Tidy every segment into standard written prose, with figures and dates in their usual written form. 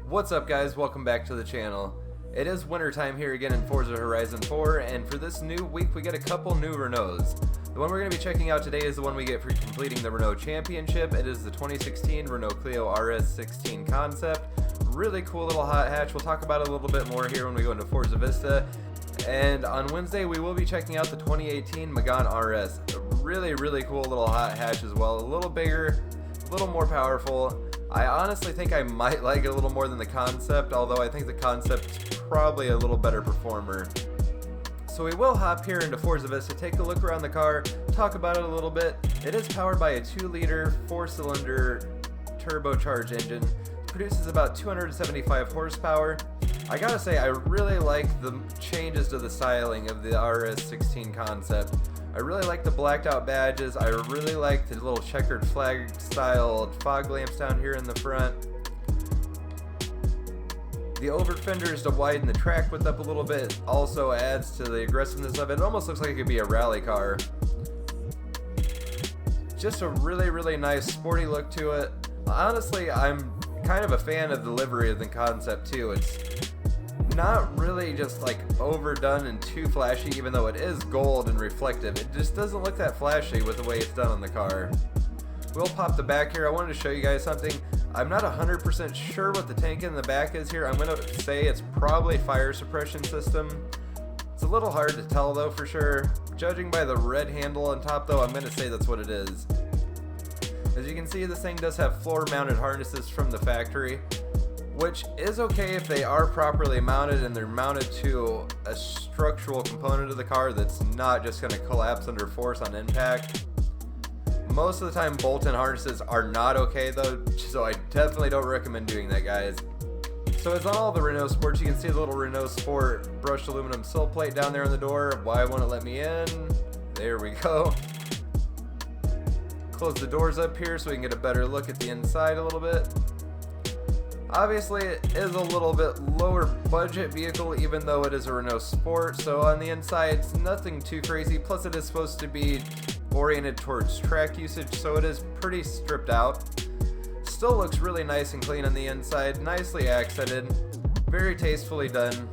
What's up guys, welcome back to the channel. It is wintertime here again in Forza Horizon 4, and for this new week we get a couple new Renaults. The one we're going to be checking out today is the one we get for completing the Renault Championship. It is the 2016 Renault Clio R.S. 16 concept. Really cool little hot hatch. We'll talk about it a little bit more here when we go into Forza Vista. And on Wednesday we will be checking out the 2018 Megane R.S. A really cool little hot hatch as well. A little bigger, a little more powerful. I honestly think I might like it a little more than the concept, although I think the concept's probably a little better performer. So we will hop here into Forza Vista, take a look around the car, talk about it a little bit. It is powered by a 2-liter 4-cylinder turbocharged engine. It produces about 275 horsepower. I gotta say, I really like the changes to the styling of the RS16 concept. I really like the blacked out badges. I really like the little checkered flag styled fog lamps down here in the front. The over fenders to widen the track width up a little bit also adds to the aggressiveness of it. It almost looks like it could be a rally car. Just a really nice sporty look to it. Honestly, I'm kind of a fan of the livery of the concept too. It's not really just like overdone and too flashy, even though it is gold and reflective. It just doesn't look that flashy with the way it's done on the car. We'll pop the back here. I wanted to show you guys something. I'm not 100% sure what the tank in the back is here. I'm going to say it's probably fire suppression system. It's a little hard to tell though for sure. Judging by the red handle on top though, I'm going to say that's what it is. As you can see, this thing does have floor mounted harnesses from the factory, which is okay if they are properly mounted and they're mounted to a structural component of the car that's not just going to collapse under force on impact. Most of the time bolt-in harnesses are not okay though, so I definitely don't recommend doing that, guys. So as on all the Renault Sports, you can see the little Renault Sport brushed aluminum sill plate down there on the door. Why won't it let me in? There we go. Close the doors up here so we can get a better look at the inside a little bit. Obviously, it is a little bit lower budget vehicle, even though it is a Renault Sport, so on the inside, it's nothing too crazy. Plus, it is supposed to be oriented towards track usage, so it is pretty stripped out. Still looks really nice and clean on the inside, nicely accented, very tastefully done.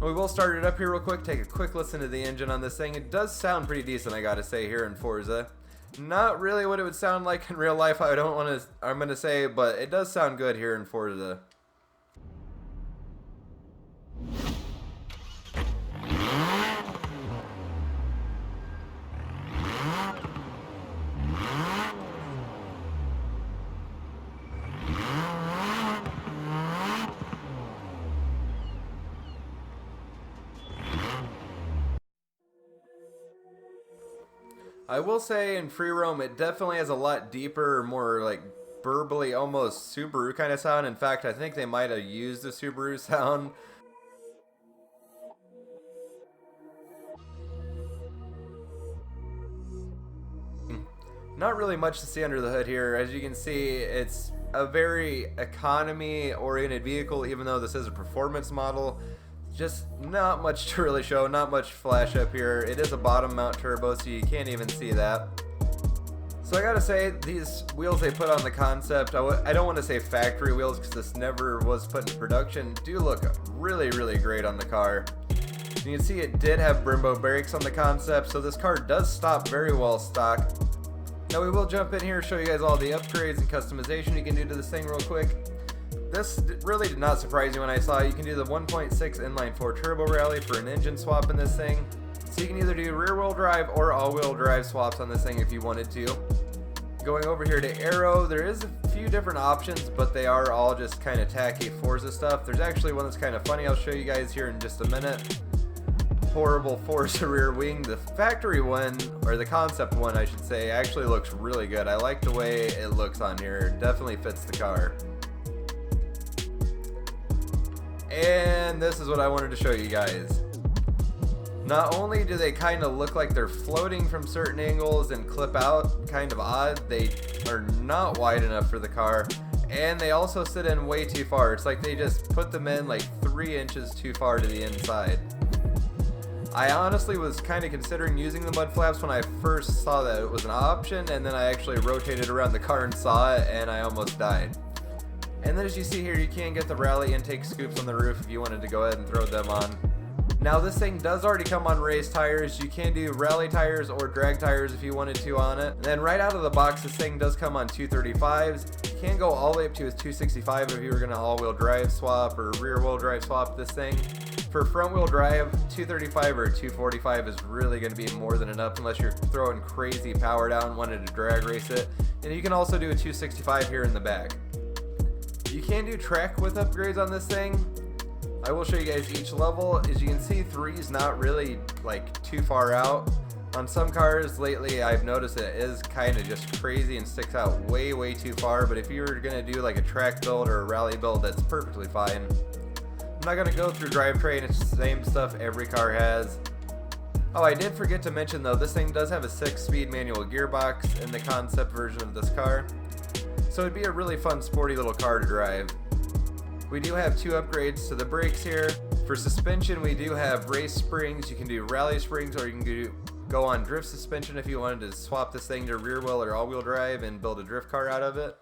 We will start it up here real quick, take a quick listen to the engine on this thing. It does sound pretty decent, I gotta say, here in Forza. Not really what it would sound like in real life, I'm gonna say, but it does sound good here in Forza. I will say in free roam it definitely has a lot deeper, more like burbly, almost Subaru kind of sound. In fact, I think they might have used the Subaru sound. Not really much to see under the hood here. As you can see, it's a very economy oriented vehicle, even though this is a performance model. Just not much to really show, not much flash up here. It is a bottom mount turbo, so you can't even see that. So I gotta say, these wheels they put on the concept, I don't want to say factory wheels because this never was put into production, do look really great on the car. You can see it did have Brembo brakes on the concept, so this car does stop very well stock. Now we will jump in here and show you guys all the upgrades and customization you can do to this thing real quick. This really did not surprise me when I saw it. You can do the 1.6 inline 4 turbo rally for an engine swap in this thing. So you can either do rear wheel drive or all wheel drive swaps on this thing if you wanted to. Going over here to aero, there is a few different options, but they are all just kind of tacky Forza stuff. There's actually one that's kind of funny I'll show you guys here in just a minute. Horrible Forza rear wing. The factory one, or the concept one I should say, actually looks really good. I like the way it looks on here. It definitely fits the car. And this is what I wanted to show you guys. Not only do they kind of look like they're floating from certain angles and clip out kind of odd, they are not wide enough for the car, and they also sit in way too far. It's like they just put them in like 3 inches too far to the inside. I honestly was kind of considering using the mud flaps when I first saw that it was an option, and then I actually rotated around the car and saw it, and I almost died. And then as you see here, you can get the rally intake scoops on the roof if you wanted to go ahead and throw them on. Now this thing does already come on race tires. You can do rally tires or drag tires if you wanted to on it. And then right out of the box, this thing does come on 235s. You can go all the way up to a 265 if you were going to all-wheel drive swap or rear-wheel drive swap this thing. For front-wheel drive, 235 or 245 is really going to be more than enough unless you're throwing crazy power down and wanted to drag race it. And you can also do a 265 here in the back. You can do track width upgrades on this thing. I will show you guys each level. As you can see, 3 is not really like too far out. On some cars lately, I've noticed it is kind of just crazy and sticks out way too far. But if you were going to do like a track build or a rally build, that's perfectly fine. I'm not going to go through drivetrain. It's the same stuff every car has. Oh, I did forget to mention though, this thing does have a 6-speed manual gearbox in the concept version of this car. So it'd be a really fun, sporty little car to drive. We do have 2 upgrades to the brakes here. For suspension, we do have race springs. You can do rally springs, or you can go on drift suspension if you wanted to swap this thing to rear wheel or all-wheel drive and build a drift car out of it.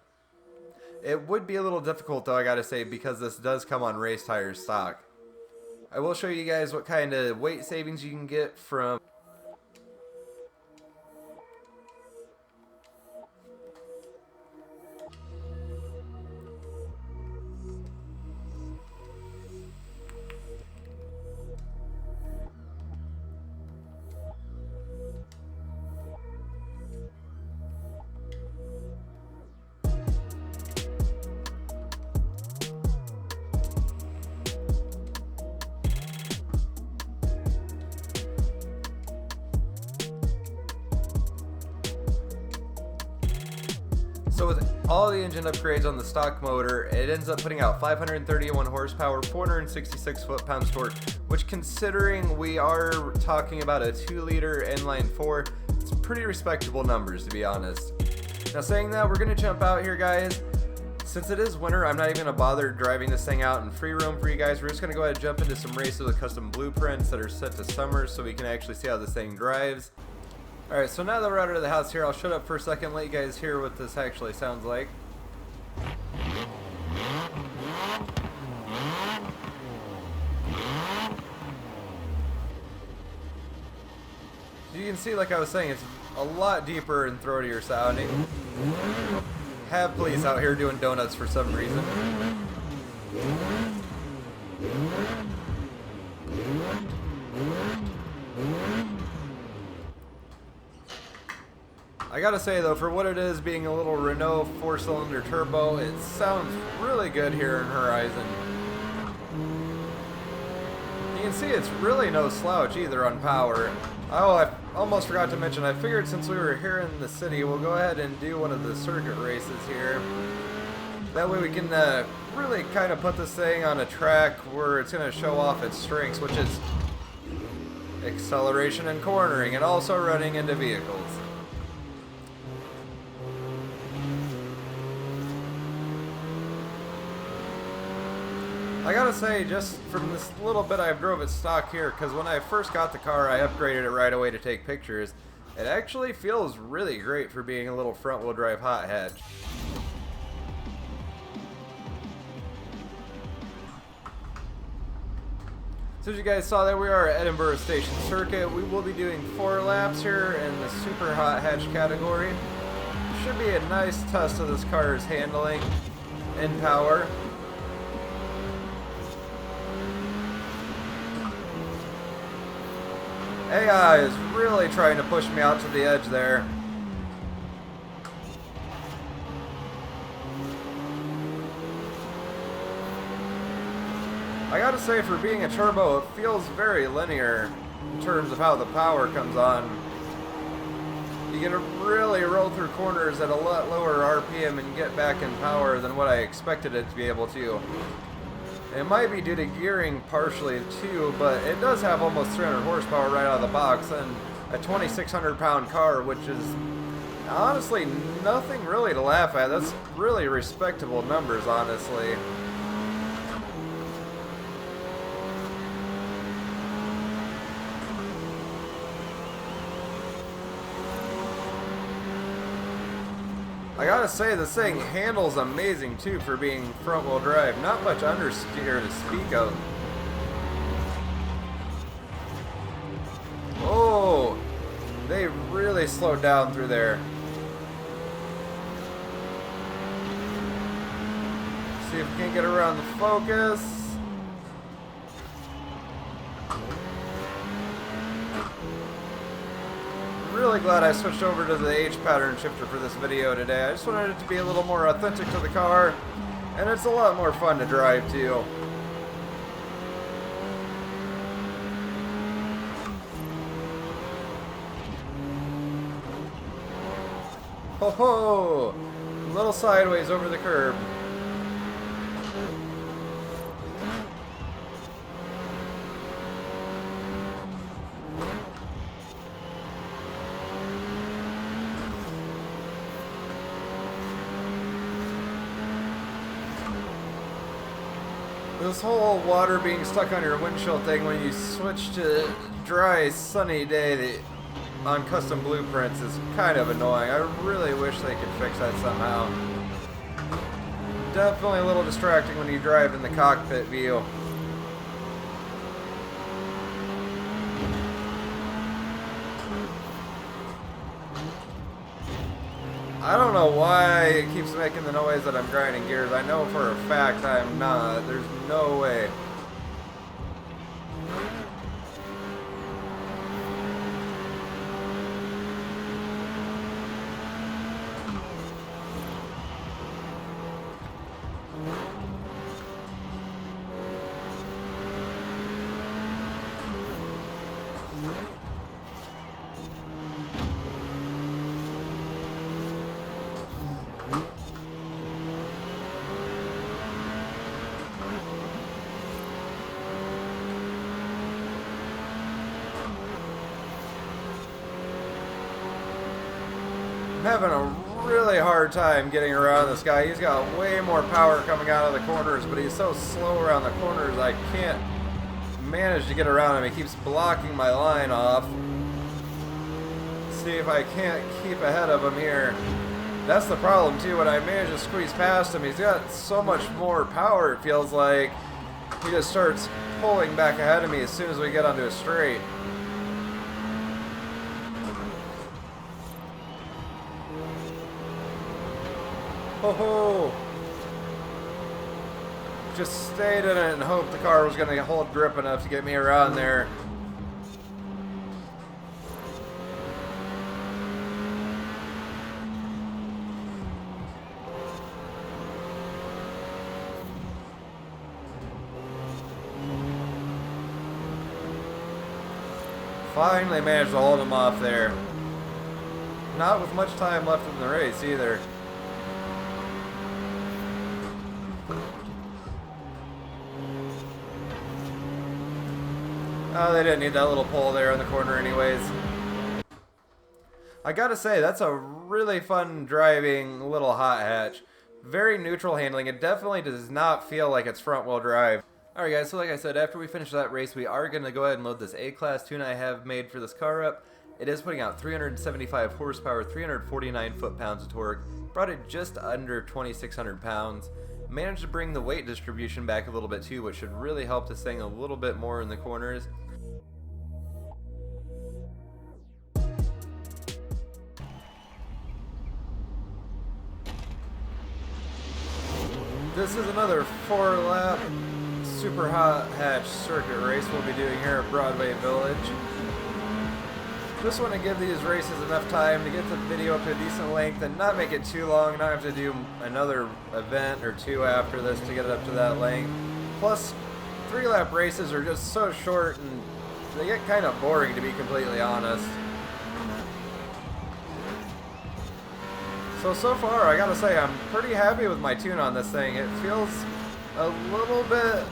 It would be a little difficult though, I gotta say, because this does come on race tires stock. I will show you guys what kind of weight savings you can get from So with all the engine upgrades on the stock motor, it ends up putting out 531 horsepower, 466 foot-pounds torque, which considering we are talking about a 2-liter inline 4, it's pretty respectable numbers to be honest. Now saying that, we're going to jump out here guys. Since it is winter, I'm not even going to bother driving this thing out in free roam for you guys. We're just going to go ahead and jump into some races with custom blueprints that are set to summer so we can actually see how this thing drives. Alright, so now that we're out of the house here, I'll shut up for a second and let you guys hear what this actually sounds like. You can see, like I was saying, it's a lot deeper and throatier sounding. Have police out here doing donuts for some reason. I gotta say though, for what it is, being a little Renault 4-cylinder turbo, it sounds really good here in Horizon. You can see it's really no slouch either on power. Oh, I almost forgot to mention, I figured since we were here in the city, we'll go ahead and do one of the circuit races here. That way we can really kind of put this thing on a track where it's going to show off its strengths, which is acceleration and cornering, and also running into vehicles. I gotta say, just from this little bit I drove it stock here, because when I first got the car, I upgraded it right away to take pictures. It actually feels really great for being a little front-wheel drive hot hatch. So as you guys saw, there we are at Edinburgh Station Circuit. We will be doing 4 laps here in the super hot hatch category. Should be a nice test of this car's handling and power. AI is really trying to push me out to the edge there. I gotta say, for being a turbo, it feels very linear in terms of how the power comes on. You can really roll through corners at a lot lower RPM and get back in power than what I expected it to be able to. It might be due to gearing partially too, but it does have almost 300 horsepower right out of the box, and a 2,600 pound car, which is honestly nothing really to laugh at. That's really respectable numbers, honestly. I gotta say, this thing handles amazing too for being front wheel drive. Not much understeer to speak of. Oh, they really slowed down through there. See if we can get around the focus. Really glad I switched over to the H pattern shifter for this video today. I just wanted it to be a little more authentic to the car, and it's a lot more fun to drive too. Ho ho! A little sideways over the curb. This whole water being stuck on your windshield thing when you switch to dry, sunny day on custom blueprints is kind of annoying. I really wish they could fix that somehow. Definitely a little distracting when you drive in the cockpit view. I don't know why it keeps making the noise that I'm grinding gears. I know for a fact I'm not. There's no way. I'm having a really hard time getting around this guy. He's got way more power coming out of the corners, but he's so slow around the corners I can't manage to get around him. He keeps blocking my line off. See if I can't keep ahead of him here. That's the problem too. When I manage to squeeze past him, he's got so much more power, it feels like. He just starts pulling back ahead of me as soon as we get onto a straight. Ho ho! Just stayed in it and hoped the car was going to hold grip enough to get me around there. Finally managed to hold him off there. Not with much time left in the race either. Oh, they didn't need that little pole there in the corner anyways. I gotta say, that's a really fun driving little hot hatch. Very neutral handling. It definitely does not feel like it's front wheel drive. Alright guys, so like I said, after we finish that race, we are going to go ahead and load this A-Class tune I have made for this car up. It is putting out 375 horsepower, 349 foot-pounds of torque. Brought it just under 2,600 pounds. Managed to bring the weight distribution back a little bit too, which should really help this thing a little bit more in the corners. This is another 4-lap super hot hatch circuit race we'll be doing here at Broadway Village. Just want to give these races enough time to get the video up to a decent length and not make it too long, not have to do another event or two after this to get it up to that length. Plus, 3-lap races are just so short and they get kind of boring, to be completely honest. So far, I gotta say, I'm pretty happy with my tune on this thing. It feels a little bit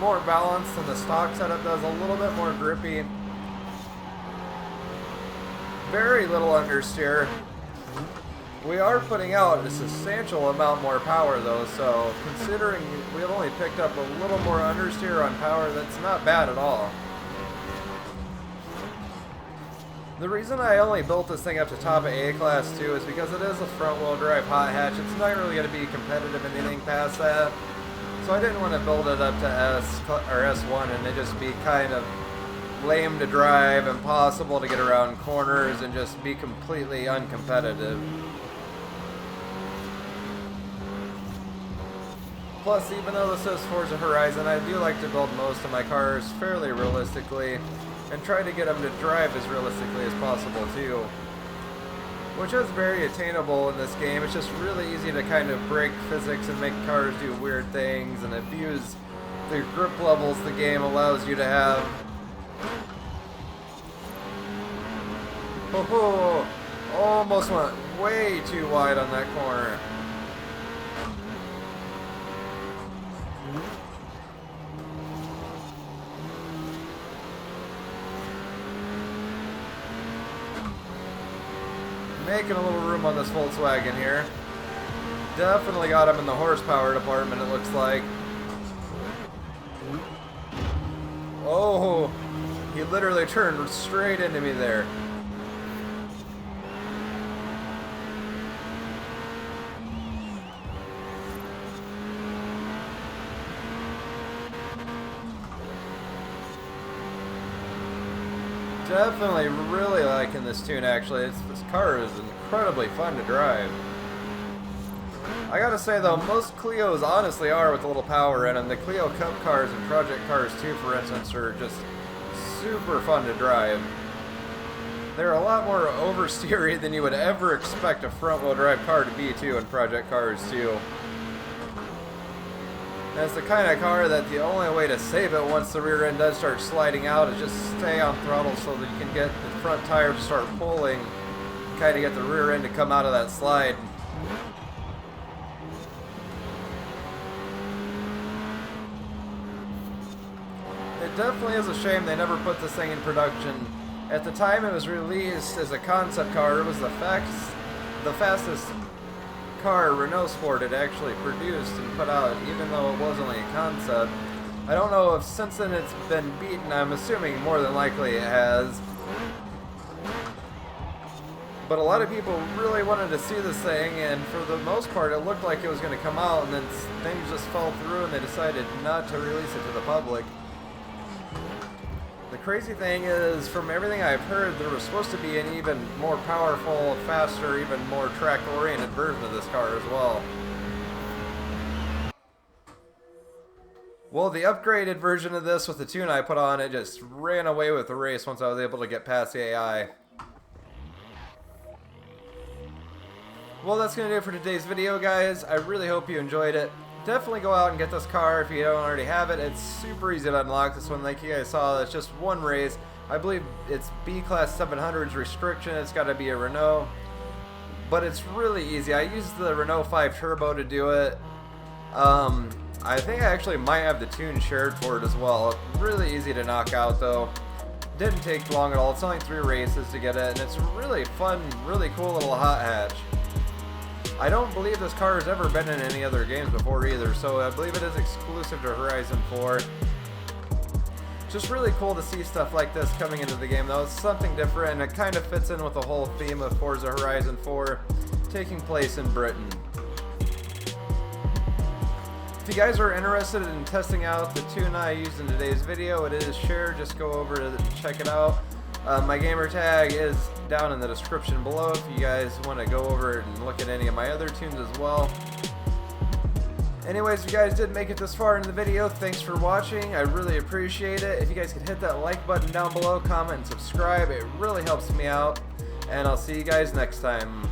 more balanced than the stock setup does, a little bit more grippy. Very little understeer. We are putting out a substantial amount more power though, so considering we've only picked up a little more understeer on power, that's not bad at all. The reason I only built this thing up to top of A class too is because it is a front wheel drive hot hatch. It's not really going to be competitive in anything past that. So I didn't want to build it up to S or S1 and it just be kind of lame to drive, impossible to get around corners, and just be completely uncompetitive. Plus, even though this is Forza Horizon, I do like to build most of my cars fairly realistically and try to get them to drive as realistically as possible too. Which is very attainable in this game. It's just really easy to kind of break physics and make cars do weird things and abuse the grip levels the game allows you to have. Oh, almost went way too wide on that corner. Making a little room on this Volkswagen here. Definitely got him in the horsepower department, it looks like. Oh, he literally turned straight into me there. Definitely really liking this tune actually. This car is incredibly fun to drive. I gotta say though, most Clios honestly are with a little power in them. The Clio Cup cars and project cars too, for instance, are just super fun to drive. They're a lot more oversteery than you would ever expect a front wheel drive car to be too in project cars too. And it's the kind of car that the only way to save it once the rear end does start sliding out is just stay on throttle so that you can get the front tire to start pulling, kind of get the rear end to come out of that slide. It definitely is a shame they never put this thing in production. At the time it was released as a concept car, it was the fastest car Renault Sport had actually produced and put out, even though it was only a concept. I don't know if since then it's been beaten. I'm assuming more than likely it has. But a lot of people really wanted to see this thing, and for the most part it looked like it was going to come out, and then things just fell through and they decided not to release it to the public. The crazy thing is, from everything I've heard, there was supposed to be an even more powerful, faster, even more track-oriented version of this car as well. Well, the upgraded version of this with the tune I put on it just ran away with the race once I was able to get past the AI. Well, that's going to do it for today's video, guys. I really hope you enjoyed it. Definitely go out and get this car if you don't already have it. It's super easy to unlock this one. Like you guys saw, it's just one race. I believe it's B-Class 700's restriction. It's got to be a Renault. But it's really easy. I used the Renault 5 Turbo to do it. I think I actually might have the tune shared for it as well. Really easy to knock out though. Didn't take long at all. It's only 3 races to get it. And it's really fun, really cool little hot hatch. I don't believe this car has ever been in any other games before either, so I believe it is exclusive to Horizon 4. Just really cool to see stuff like this coming into the game though. It's something different and it kind of fits in with the whole theme of Forza Horizon 4 taking place in Britain. If you guys are interested in testing out the tune I used in today's video, it is shared. Just go over to check it out. My gamer tag is down in the description below if you guys want to go over and look at any of my other tunes as well. Anyways, if you guys did make it this far in the video, thanks for watching. I really appreciate it. If you guys could hit that like button down below, comment, and subscribe, it really helps me out. And I'll see you guys next time.